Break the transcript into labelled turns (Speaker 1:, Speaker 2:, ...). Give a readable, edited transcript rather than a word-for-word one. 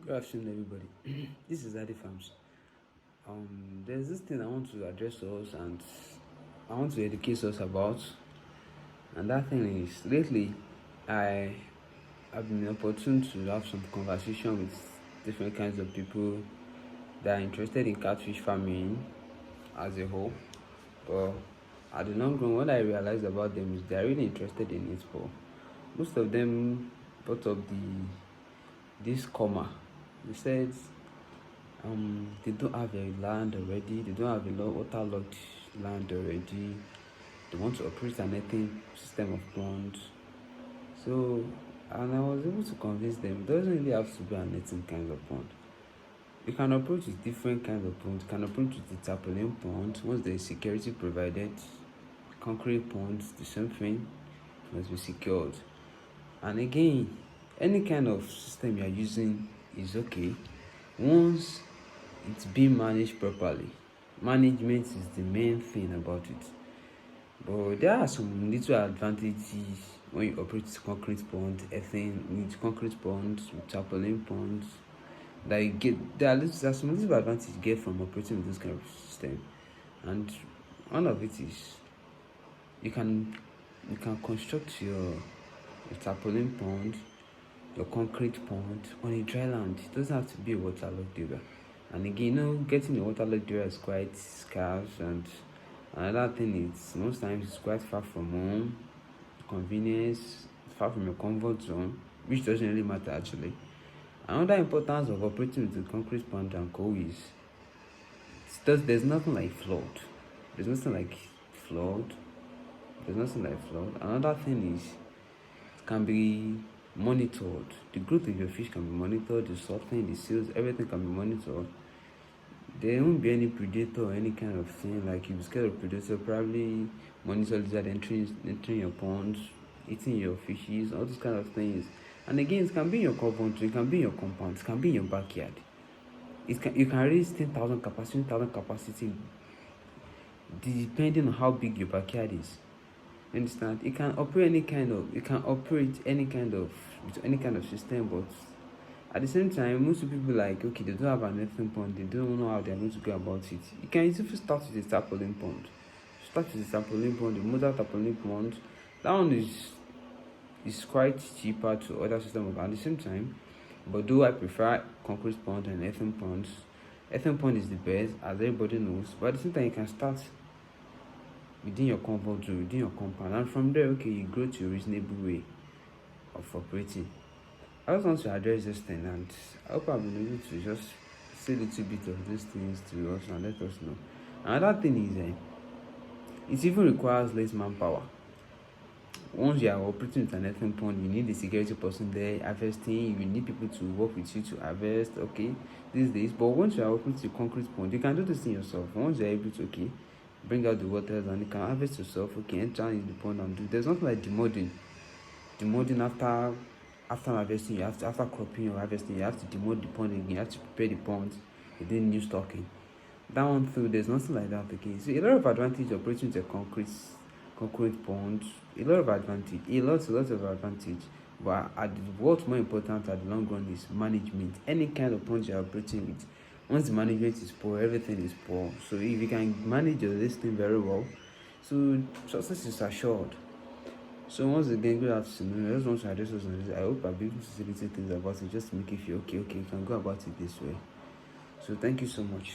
Speaker 1: Good afternoon, everybody. This is Adi Farms. There's this thing I want to address to us and I want to educate us about, and that thing is lately I have been opportune to have some conversation with different kinds of people that are interested in catfish farming as a whole. But at the long run, what I realized about them is they're really interested in it. But most of them brought up this comma. They said they don't have a land already, they don't have a waterlogged land already, they want to operate an netting system of ponds. So, and I was able to convince them it doesn't really have to be a netting kind of pond. You can approach with different kinds of ponds. You can approach with the tarpaulin pond once there is security provided. Concrete ponds, the same thing, must be secured. And again, any kind of system you are using is okay once it's being managed properly. Management is the main thing about it. But there are some little advantages when you operate with concrete ponds, with concrete ponds, with tarpaulin ponds. That you get, there are some little advantages you get from operating with this kind of system. And one of it is you can construct your tarpaulin pond, your concrete pond on a dry land. It doesn't have to be a waterlogged area. And again, getting a waterlogged area is quite scarce, and another thing is most times it's quite far from home, convenience, far from your comfort zone, which doesn't really matter actually. Another importance of operating with the concrete pond and co is there's nothing like flood. There's nothing like flood. Another thing is it can be monitored. The growth of your fish can be monitored, the sorting, the seals, everything can be monitored. There won't be any predator or any kind of thing like you'll be scared of predator, probably monitor lizard entering your ponds, eating your fishes, all those kind of things. And again, it can be in your compound, it can be in your compound, it can be in your backyard. You can raise 10,000 capacity, 20,000 capacity, depending on how big your backyard is. You understand? You can operate any kind of system, but at the same time, most people like, okay, they don't have an earthen pond, they don't know how they're going to go about it. You can easily start with a tarpaulin pond. The modern tarpaulin pond. That one is quite cheaper to other systems at the same time. But though I prefer concrete pond and earthen ponds, earthen pond is the best, as everybody knows. But at the same time, you can start within your comfort zone, within your compound, and from there, okay, you grow to a reasonable way of operating. I just want to address this thing, and I hope I've been able to just say a little bit of these things to us and let us know. Another thing is it even requires less manpower. Once you are operating with an earthen pond, you need the security person there harvesting, you need people to work with you to harvest, okay, these days. But once you are operating with a concrete pond, you can do this thing yourself. Once you are able to, okay, bring out the waters and you can harvest yourself, okay, enter in the pond and do. There's nothing like demodding after harvesting. You have to, after cropping or harvesting, you have to demod the pond again, you have to prepare the pond, and then new stocking. That one through, there's nothing like that again. So a lot of advantage operating with a concrete pond, a lot of advantage. But what's more important at the long run is management. Any kind of pond you're operating with, once the management is poor, everything is poor. So if you can manage this thing very well, so success is assured. So once again, good afternoon. I just want to address us on this. I hope I'll be able to say little things about it just to make you feel okay, you can go about it this way. So thank you so much.